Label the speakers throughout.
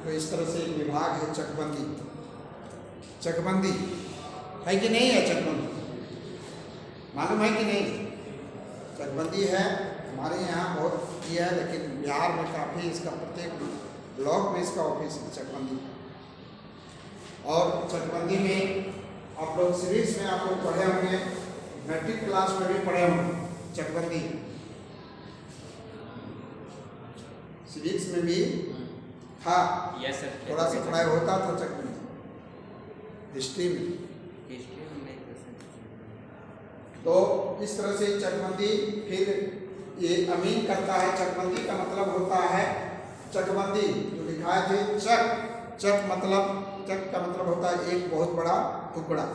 Speaker 1: तो इस तरह से एक विभाग है चकबंदी। चकबंदी है कि नहीं है? चकबंदी मालूम है कि नहीं? चकबंदी है, हमारे यहाँ बहुत किया है, लेकिन बिहार में काफ़ी इसका प्रत्येक ब्लॉक में इसका ऑफिस है चकबंदी। और चकबंदी में आप लोग सीरीज में आप लोग पढ़े होंगे, मैट्रिक क्लास में भी पढ़े होंगे चकबंदी, सिविक्स में भी था।
Speaker 2: यस सर,
Speaker 1: थोड़ा सा पढ़ाई होता था चकबंदी हिस्ट्री में। तो इस तरह से चकबंदी, फिर ये अमीन करता है। चकबंदी का मतलब होता है, चकबंदी जो लिखाए थे चक, चक मतलब, चक का मतलब होता है एक बहुत बड़ा टुकड़ा,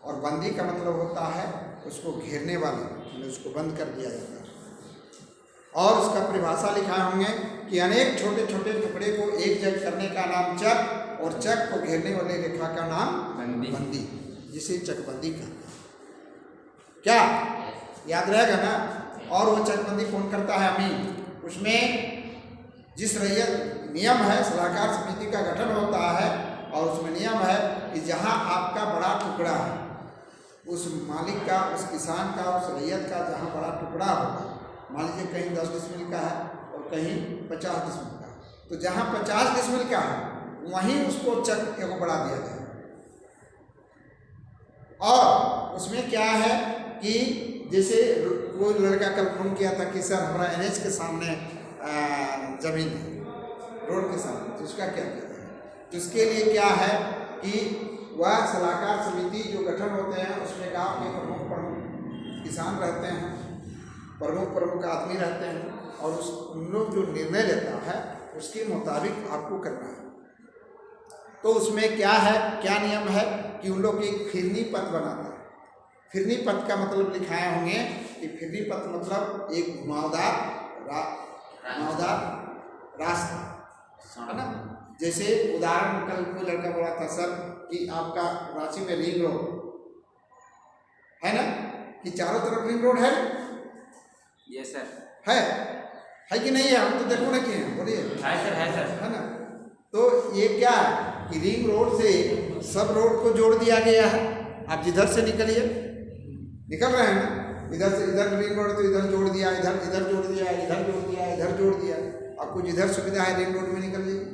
Speaker 1: और बंदी का मतलब होता है उसको घेरने वाले, मतलब उसको बंद कर दिया जाता है। और उसका परिभाषा लिखाए होंगे कि अनेक छोटे छोटे टुकड़े को एक जगह करने का नाम चक, और चक को घेरने वाले रेखा का नाम बंदी, जिसे चकबंदी का क्या याद रहेगा ना। और वो चकबंदी कौन करता है? अमीन। उसमें जिस रैयत नियम है, सलाहकार समिति का गठन होता है, और उसमें नियम है कि जहां आपका बड़ा टुकड़ा है, उस मालिक का, उस किसान का, उस रैयत का जहां बड़ा टुकड़ा होगा, मान लीजिए कहीं 10 डिसमिल का है और कहीं 50 डिसमिल का, तो जहां 50 डिसमिल का है वहीं उसको चक एगो बढ़ा दिया जाए। और उसमें क्या है कि जैसे कोई लड़का कल फोन किया था कि सर हमारा NH के सामने जमीन है, रोड के सामने, तो उसका क्या कहते हैं? तो उसके लिए क्या है कि वह सलाहकार समिति जो गठन होते हैं, उसमें गांव के प्रमुख किसान रहते हैं, प्रमुख आदमी रहते हैं, और उन लोग जो निर्णय लेता है उसके मुताबिक आपको करना है। तो उसमें क्या है, क्या नियम है कि उन लोग एक फिरनी पथ बनाता है। फिरनी पथ का मतलब लिखाए होंगे कि फिरनी पथ मतलब एक घुमावदार रास्ता है ना। जैसे उदाहरण, कल कोई लड़का बोला था सर कि आपका रांची में रिंग रोड है ना, कि चारों तरफ रिंग रोड है।
Speaker 2: यस सर,
Speaker 1: है कि नहीं है? हम तो देखो ना कि बोलिए।
Speaker 2: है सर,
Speaker 1: है ना। तो ये क्या है कि रिंग रोड से सब रोड को जोड़ दिया गया है। आप जिधर से निकलिए, निकल रहे हैं ना, इधर से इधर रिंग रोड, तो इधर जोड़ दिया, इधर जोड़ दिया, इधर जोड़ दिया, इधर जोड़ दिया। आपको जिधर सुविधा है रिंग रोड में निकल जाइए।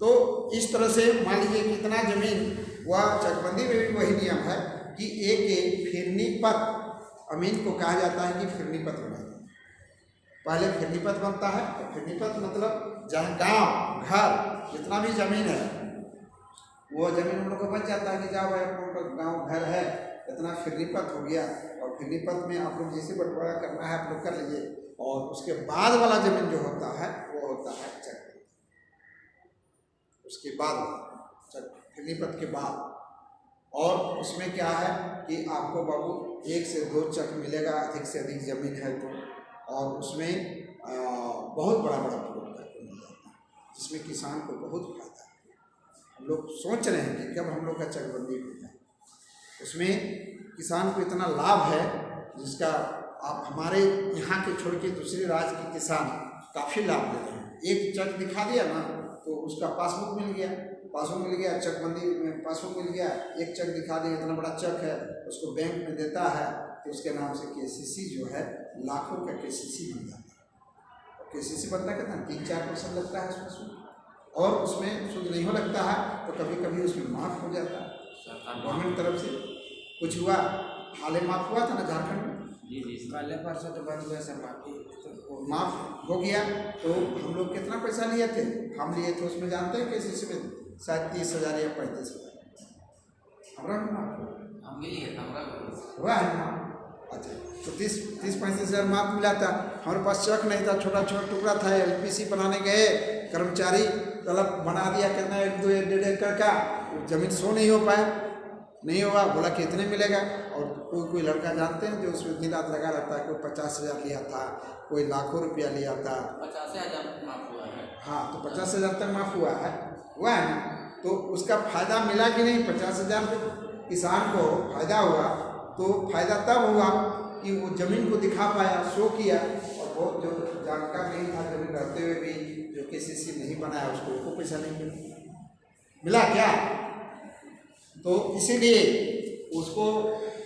Speaker 1: तो इस तरह से मान लीजिए कितना जमीन, वह चकबंदी में भी वही नियम है कि एक फिरनी पथ, अमीन को कहा जाता है कि फिरनी पथ बनाता है। पहले फिरनी पथ बनता है, और फिरनी पथ मतलब जहाँ गांव घर जितना भी जमीन है, वो जमीन उन लोग को बच जाता है कि जाओ भाई अपना गांव घर है, इतना फिरनी पथ हो गया। और फिरनी पथ में आप लोग जैसे बंटवारा करना है आप लोग कर लीजिए, और उसके बाद वाला जमीन जो होता है वो होता है चक। उसके बाद फिरनी पथ के बाद, और उसमें क्या है कि आपको बाबू 1 से 2 चक मिलेगा, अधिक से अधिक जमीन है तो, और उसमें बहुत बड़ा प्लॉट मिल जाता है, जिसमें किसान को बहुत फायदा है। हम लोग सोच रहे हैं कि कब हम लोग का चकबंदी हो जाए। उसमें किसान को इतना लाभ है जिसका आप हमारे यहाँ के छोड़ के दूसरे राज्य के किसान काफ़ी लाभ ले रहे हैं। एक चक दिखा दिया ना तो उसका पासबुक मिल गया, चकबंदी में पासबुक मिल गया। एक चक दिखा दिया, इतना बड़ा चक है, उसको बैंक में देता है तो उसके नाम से KCC जो है, लाखों का KCC बन जाता है। और KCC बनना कितना 3-4% लगता है उसमें सूद, और उसमें सूद नहीं हो लगता है तो कभी कभी उसमें माफ़ हो जाता है गवर्नमेंट तरफ से। कुछ हुआ, हाल ही माफ़ हुआ था ना झारखंड में,
Speaker 2: जी
Speaker 3: पहले परसों तो बंद हुआ सब
Speaker 1: माफ़ हो गया। तो हम लोग कितना पैसा लिए थे? हम लिए थे उसमें जानते हैं KCC में शायद 30,000 या 35,000। हमारा
Speaker 2: हम भी लिए,
Speaker 1: हुआ है ना। अच्छा, तो 30-35,000 मार्क मिला था। हमारे पास चक नहीं था, छोटा टुकड़ा था। LPC बनाने गए, कर्मचारी तलब बना दिया, कितना 1-2-1.5 एकड़ का, जमीन सो नहीं हो पाया, नहीं हुआ। बोला कितने मिलेगा, और कोई लड़का जानते हैं जो उसमें दिन रात लगा रहता है, कोई 50,000 लिया था, कोई लाखों रुपया लिया था।
Speaker 2: 50,000 माफ हुआ है।
Speaker 1: हाँ, तो 50,000 तक माफ़ हुआ है ना। तो उसका फायदा मिला कि नहीं? 50,000 किसान को फायदा हुआ, तो फायदा तब हुआ कि वो ज़मीन को दिखा पाया, शो किया, और बहुत जो जानकार नहीं था, जमीन रहते हुए भी जो KCC नहीं बनाया उसको पैसा नहीं मिला क्या? तो इसीलिए उसको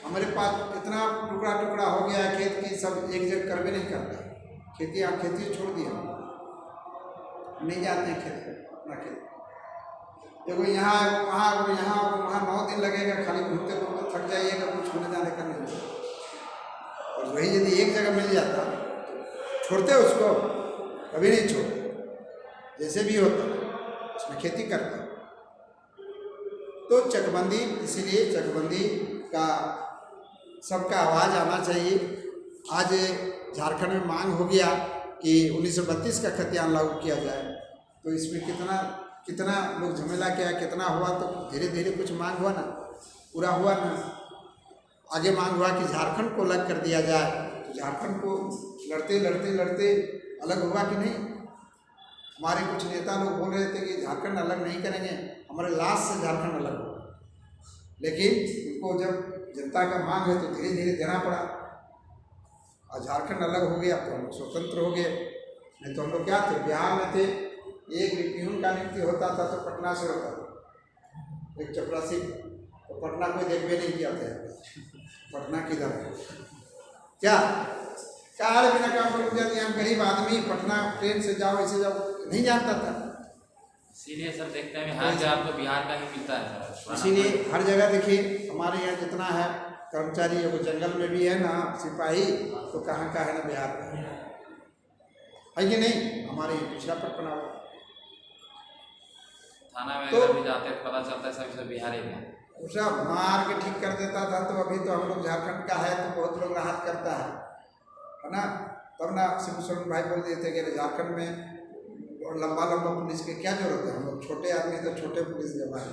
Speaker 1: हमारे पास इतना टुकड़ा टुकड़ा हो गया है खेत की, सब एक जगह कर भी नहीं करता। खेती आप खेती छोड़ दिया, नहीं जाते हैं खेत पर अपना खेत। देखो यहाँ वहाँ 9 दिन लगेगा, खाली घूमते घूमते थक जाइएगा, कुछ होने जाने का नहीं। और वही यदि एक जगह मिल जाता छोड़ते उसको, कभी नहीं छोड़ते, जैसे भी होता उसमें खेती करता। तो चकबंदी, इसीलिए चकबंदी का सबका आवाज़ आना चाहिए। आज झारखंड में मांग हो गया कि 1932 का खतियान लागू किया जाए, तो इसमें कितना लोग झमेला किया, कितना हुआ, तो धीरे धीरे कुछ मांग हुआ ना, पूरा हुआ ना। आगे मांग हुआ कि झारखंड को अलग कर दिया जाए, तो झारखंड को लड़ते लड़ते लड़ते अलग हुआ कि नहीं। हमारे कुछ नेता लोग बोल रहे थे कि झारखंड अलग नहीं करेंगे, हमारे लाश से झारखंड अलग हो, लेकिन उनको जब जनता का मांग है तो धीरे धीरे देना पड़ा, और झारखंड अलग हो गया तो हम लोग स्वतंत्र हो गए। नहीं तो हम लोग क्या थे, बिहार में थे, एक पियून का नियुक्ति होता था तो पटना से होता था, एक चपरासी, तो पटना कोई देखबे नहीं किया था, पटना किधर है क्या कार बिना काम पर रुक जाते हैं। हम गरीब आदमी, पटना ट्रेन से जाओ ऐसे जाओ नहीं जानता था।
Speaker 2: इसीलिए सर देखते हैं हर जगह आपको बिहार का ही मिलता है सर।
Speaker 1: इसीलिए हर जगह देखिए हमारे यहाँ जितना है कर्मचारी, वो जंगल में भी है ना सिपाही, तो कहाँ का है ना बिहार का है कि नहीं। हमारे यहाँ पिछड़ा पट बना हुआ,
Speaker 2: थाना में
Speaker 1: तो
Speaker 2: अगर भी जाते हैं तो पता चलता है सब बिहारी में,
Speaker 1: उसे मार के ठीक कर देता था। तो अभी तो हम लोग झारखंड का है तो बहुत लोग राहत करता है ना। तब ना शिव शरण भाई बोल दिए थे कि झारखंड में लंबा लंबा पुलिस की क्या जरूरत है, हम लोग छोटे आदमी तो छोटे पुलिस जवान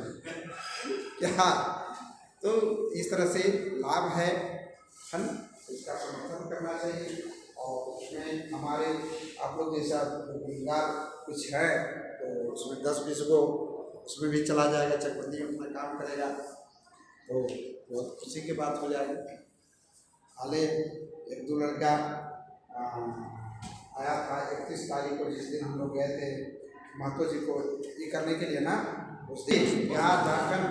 Speaker 1: क्या। तो इस तरह से लाभ है ना, इसका समर्थन करना चाहिए। और उसमें हमारे आप लोग जैसा रोजगार कुछ है तो उसमें 10-20 को उसमें भी चला जाएगा, चकबंदी में अपना काम करेगा तो बहुत खुशी की बात हो जाएगी। हाले 1-2 लड़का आया था 31 तारीख को, जिस दिन हम लोग गए थे महतो जी को ये करने के लिए ना, उस दिन बिहार, झारखंड,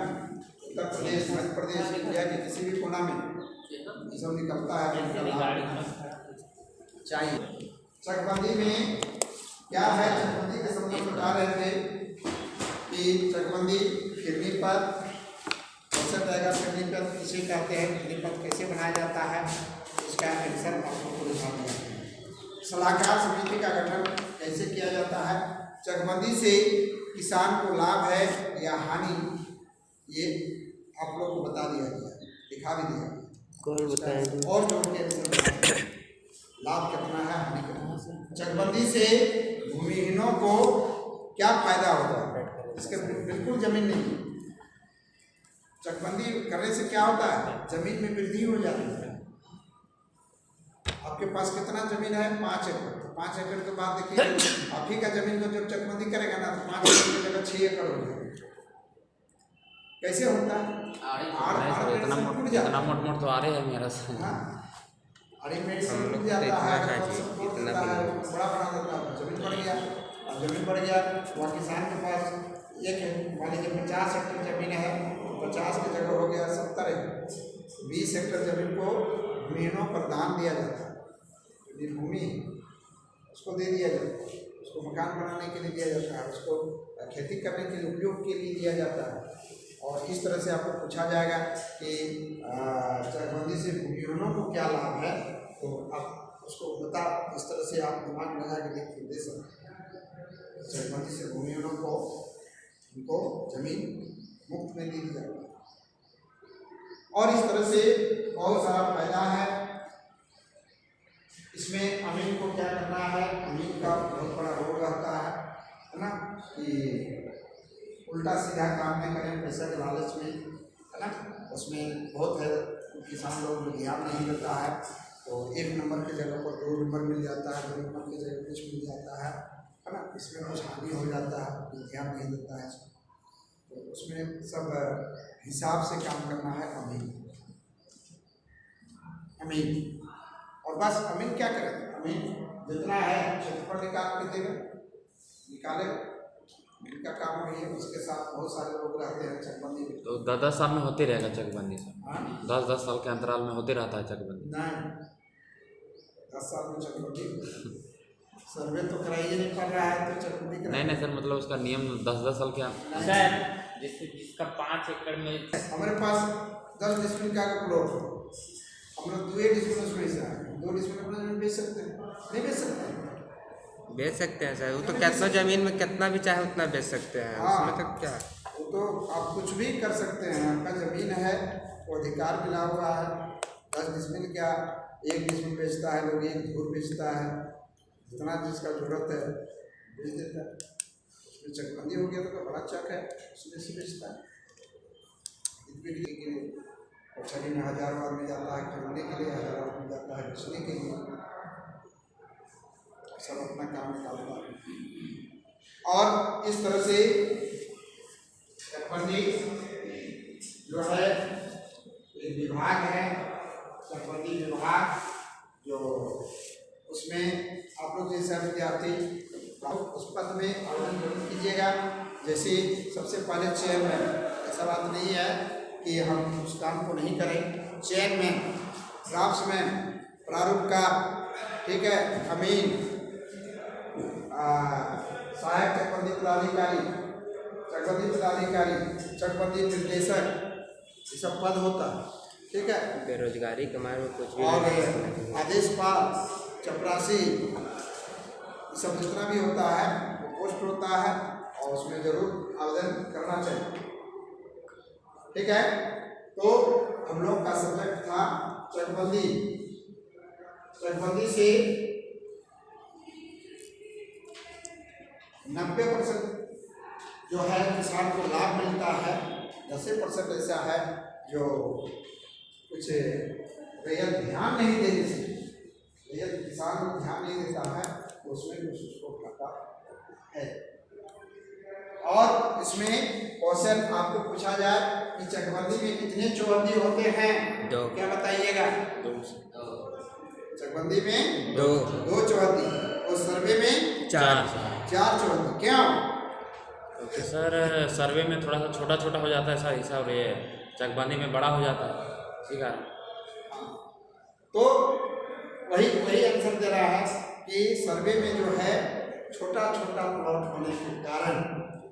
Speaker 1: उत्तर प्रदेश, मध्य प्रदेश, इंडिया के किसी भी कोना में ये सब निकलता है चाहिए। चकबंदी में क्या है, चकबंदी के संबंध बता रहे थे कि चकबंदी फिरनी पर कैसे रहेगा, फिरनी पर किसे कहते हैं, फिरनी पर कैसे बनाया जाता है, इसका आंसर आपको दिखा दिया। सलाहकार समिति का गठन कैसे किया जाता है, चकबंदी से किसान को लाभ है या हानि, ये आप लोग को बता दिया गया, दिखा भी दिया गया। और जो लाभ कितना है, हानि कितना है। चकबंदी से भूमिहीनों को क्या फायदा होता है, इसके बिल्कुल जमीन नहीं। चकबंदी करने से क्या होता है, जमीन में वृद्धि हो जाती है। आपके पास कितना जमीन है, 5 एकड़, तो 5 एकड़ के बाद देखिए आप ही का जमीन को जब चकबंदी करेगा ना तो 5 एकड़ की जगह 6 एकड़ हो जाएगा। कैसे होता है,
Speaker 2: इतना मोट तो आ रहे हैं मेरा से।
Speaker 1: अरे मेडिसिन टूट जाता है, बड़ा बना देता है, जमीन बढ़ गया। अब जमीन बढ़ गया वहाँ किसान के पास एक मान लीजिए 50 हेक्टेयर जमीन है, 50 की जगह हो गया 70 एकड़, 20 हेक्टेयर जमीन को भूमिहीनों पर दान दिया जाता है। यदि भूमि उसको दे दिया जाता है, उसको मकान बनाने के लिए दिया जाता है, उसको खेती करने के लिए उपयोग के लिए दिया जाता है। और इस तरह से आपको पूछा जाएगा कि चकबंदी से भूमिहीनों को क्या लाभ है, तो आप उसको बता, इस तरह से आप दिमाग लगा के दे सकते हैं। चकबंदी से भूमिहीनों को उनको जमीन मुफ्त में दी जाती है। और इस तरह से बहुत सारा फायदा है। इसमें अमीन को क्या करना है, अमीन का बहुत बड़ा रोल रहता है ना, कि उल्टा सीधा काम नहीं करें पैसा के लालच में, है ना। उसमें बहुत है किसान लोग जो ध्यान नहीं देता है, तो 1 नंबर की जगह पर 2 नंबर मिल जाता है, 2 नंबर की जगह कुछ मिल जाता है ना। इसमें कुछ हानि हो जाता है, ध्यान नहीं देता है, तो उसमें सब हिसाब से काम करना है। अमीन और बस अमीन क्या करें, अमीन जितना है क्षेत्रफल निकाल के देगा, निकाले, इनका काम वही है। उसके साथ बहुत सारे लोग रहते हैं चकबंदी में।
Speaker 2: तो 10-10 साल में होते रहेगा चकबंदी सर?
Speaker 1: हाँ
Speaker 2: 10-10 साल के अंतराल में होते रहता है चकबंदी?
Speaker 1: नहीं, 10 साल में चकबंदी सर्वे तो कराइए नहीं पड़ रहा है तो चकबंदी
Speaker 2: नहीं नहीं सर, मतलब उसका नियम 10-10 साल के
Speaker 4: सर जिसका 5 एकड़ में
Speaker 1: हमारे पास 10 डिसमिल का प्लॉट है, हम लोग 2 डिसमिल उसमें हिस्सा है, 2 डिसमिल अपना जमीन बेच सकते हैं? नहीं बेच सकते?
Speaker 3: बेच सकते हैं सर, वो तो कितना जमीन में कितना भी चाहे उतना बेच सकते हैं,
Speaker 1: हाँ।
Speaker 3: उसमें तो क्या।
Speaker 1: वो तो आप कुछ भी कर सकते हैं, आपका ज़मीन है, वो अधिकार मिला हुआ है। 10 डिसमिल क्या, 1 डिसमिल बेचता है लोग, 1 धूर बेचता है, जितना जिसका जरूरत है बेच देता है। उसमें चकबंदी हो गया तो बड़ा चक है, उसमें से बेचता है। इतने के लिए पछड़ी में 1000 आदमी जाता है खरीदने के लिए, 1000 आदमी जाता है बेचने के लिए, सब अपना काम निकालता है। और इस तरह से चकबंदी जो है एक विभाग है, चकबंदी विभाग, जो उसमें आप लोग जैसे विद्यार्थी उस पद में आवेदन जरूर कीजिएगा। जैसे सबसे पहले चेयरमैन, ऐसा बात नहीं है कि हम उस काम को नहीं करें। चेयरमैन, ड्राफ्ट्समैन, प्रारूपकार, ठीक है, अमीन, सहायक चकबंदी पदाधिकारी, चकबंदी पदाधिकारी, चकबंदी निर्देशक, ये सब पद होता है, ठीक है।
Speaker 3: बेरोजगारी के मारे में कुछ भी
Speaker 1: और
Speaker 3: नहीं कर सकते।
Speaker 1: आदेशपाल, चपरासी, ये सब जितना भी होता है वो पोस्ट होता है और उसमें जरूर आवेदन करना चाहिए, ठीक है। तो हम लोग का सब्जेक्ट था चकबंदी। चकबंदी से 90% जो है किसान को लाभ मिलता है, 10% ऐसा है जो कुछ रैयत ध्यान नहीं देने से, रैयत किसान को ध्यान नहीं देता है, उसमें कुछ उसको घाटा है। और इसमें क्वेश्चन आपको पूछा जाए कि चकबंदी में कितने चौहद्दी होते हैं?
Speaker 3: 2।
Speaker 1: क्या बताइएगा?
Speaker 3: 2।
Speaker 1: चकबंदी में
Speaker 3: 2।
Speaker 1: 2 चौहद्दी और सर्वे में
Speaker 3: 4।
Speaker 1: 4 चौहद्दी। क्यों?
Speaker 2: ओके सर, सर्वे में थोड़ा सा छोटा छोटा हो जाता है सर हिसाब, और ये चकबंदी में बड़ा हो जाता है, ठीक है।
Speaker 1: तो वही आंसर दे रहा है कि सर्वे में जो है छोटा छोटा प्लॉट होने के कारण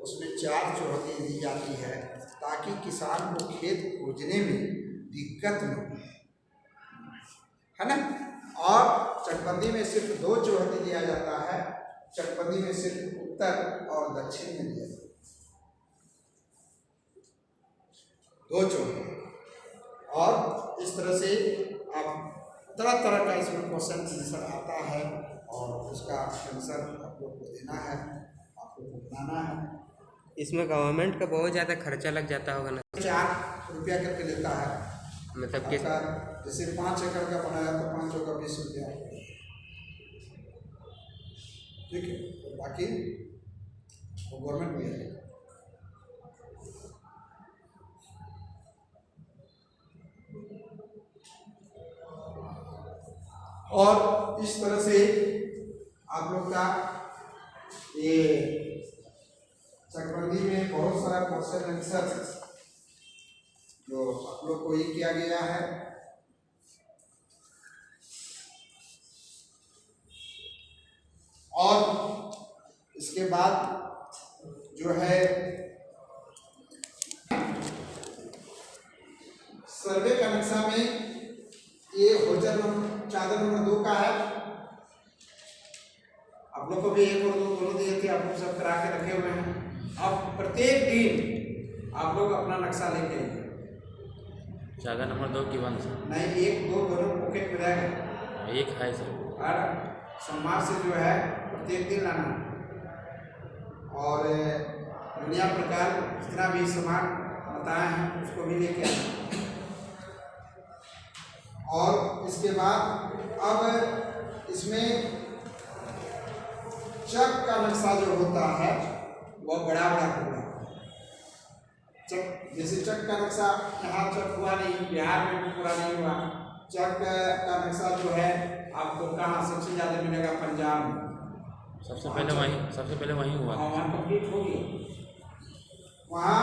Speaker 1: उसमें 4 चौहद्दी दी जाती है, ताकि किसान को खेत खोजने में दिक्कत न हो, है ना। और चकबंदी में सिर्फ 2 चौहद्दी दिया जाता है, चकबंदी में सिर्फ उत्तर और दक्षिण में दिया जाता है 2 चौहद्दी। और इस तरह से आप तरह तरह का इसमें क्वेश्चन आंसर आता है और उसका आंसर आप लोग को देना है, आप लोग को बनाना है।
Speaker 3: इसमें गवर्नमेंट का बहुत ज़्यादा खर्चा लग जाता होगा ना?
Speaker 1: 4 रुपया करके लेता है,
Speaker 3: मतलब कि
Speaker 1: जैसे 5 एकड़ का बनाया तो 5 का 20 रुपया, ठीक है। तो बाकी वो गवर्नमेंट में है। और इस तरह से आप लोग का ये चकबंदी में बहुत सारा क्वेश्चन आंसर जो आप लोग को ये किया गया है। और इसके बाद जो है सर्वे का नक्शा में ये होचर चादर नंबर 2 का है। आप लोग को भी 1 और 2 दोनों दिए थे, आप लोग सब करा के रखे हुए हैं। अब प्रत्येक दिन आप लोग अपना नक्शा लेके आइए।
Speaker 2: चादर नंबर 2 की 1 सर?
Speaker 1: नहीं, 1, 2 दोनों पॉकेट में रहेगा।
Speaker 2: 1 है सर।
Speaker 1: और सोमवार से जो है प्रत्येक दिन लाना, और दुनिया प्रकार जितना भी सामान बताए हैं उसको भी लेके आना। और इसके बाद अब इसमें चक का नक्शा जो होता है वह बड़ा बड़ा होगा। चक, जैसे चक का नक्शा यहाँ चक हुआ नहीं, बिहार में भी पूरा नहीं हुआ। चक का नक्शा जो है आपको कहाँ सबसे ज़्यादा मिलेगा? पंजाब।
Speaker 2: सबसे पहले वहीं हुआ था।
Speaker 1: वहाँ कंप्लीट हो गया। वहाँ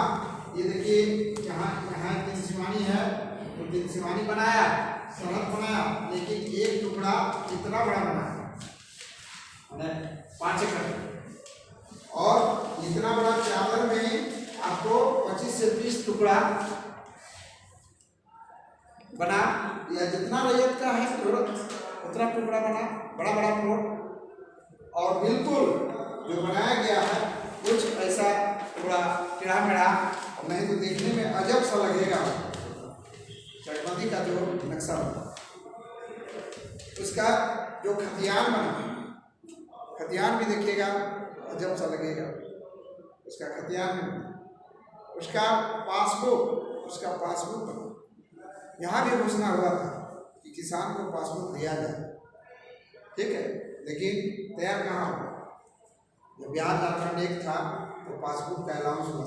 Speaker 1: ये देखिए यहाँ यहाँ तिनसिवानी है तो तिनसिवानी बनाया, सड़क बनाया, लेकिन एक टुकड़ा इतना बड़ा बनाया 5 एकड़, और इतना बड़ा चावल में आपको 25 से 20 टुकड़ा बना, या जितना रैयत का है जरूरत उतना टुकड़ा बना, बड़ा बड़ा प्लॉट। और बिल्कुल जो बनाया गया है कुछ ऐसा टुकड़ा टेढ़ा मेढ़ा नहीं तो देखने में अजब सा लगेगा। चकबंदी का जो नक्शा बना, उसका जो खतियान बना, खतियान भी देखिएगा अजब सा लगेगा उसका खतियान में। उसका पासबुक बना। यहाँ भी घोषणा हुआ था कि किसान को पासबुक दिया जाए, ठीक है, लेकिन तैयार कहाँ हुआ? जब बिहार झारखंड एक था तो पासबुक का अनाउंस हुआ।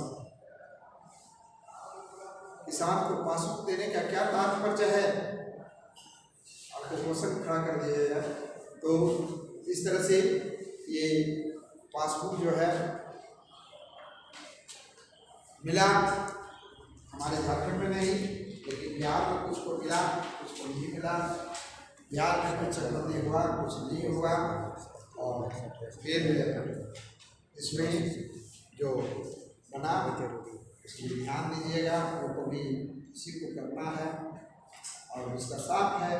Speaker 1: किसान को पासबुक देने का क्या तात्पर्य है? आपको क्वेश्चन खड़ा कर दिया जाए तो इस तरह से ये पासबुक जो है मिला हमारे झारखंड में नहीं, लेकिन बिहार में कुछ को मिला, कुछ को नहीं मिला। बिहार में कुछ चकबंदी हुआ, कुछ नहीं हुआ। और फिर इसमें जो बना इसमें ध्यान दीजिएगा, वो भी इसी को करना है। और इसका साफ है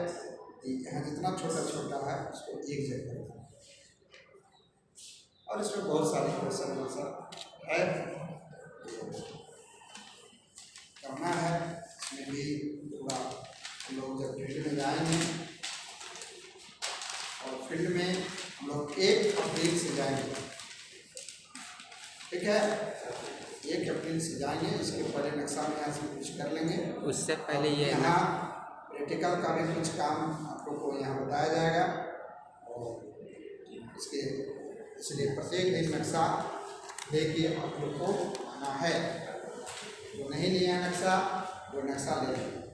Speaker 1: कि यहाँ जितना छोटा छोटा है उसको एक जगह करना है। और इसमें बहुत सारी क्वेश्चन आंसर है करना है। इसमें भी थोड़ा हम लोग जब फील्ड में जाएंगे, और फील्ड में हम लोग 1 अप्रैल से जाएंगे, ठीक है, 1 अप्रैल से जाएंगे। इसके पहले नक्शा में यहाँ से कुछ कर लेंगे,
Speaker 3: उससे पहले ये
Speaker 1: यहाँ प्रैक्टिकल का भी कुछ काम आप लोग को यहाँ बताया जाएगा। और इसके इसलिए प्रत्येक दिन नक्शा लेके आप लोग को आना है। जो नहीं लिया नक्शा वो नक्शा ले लें।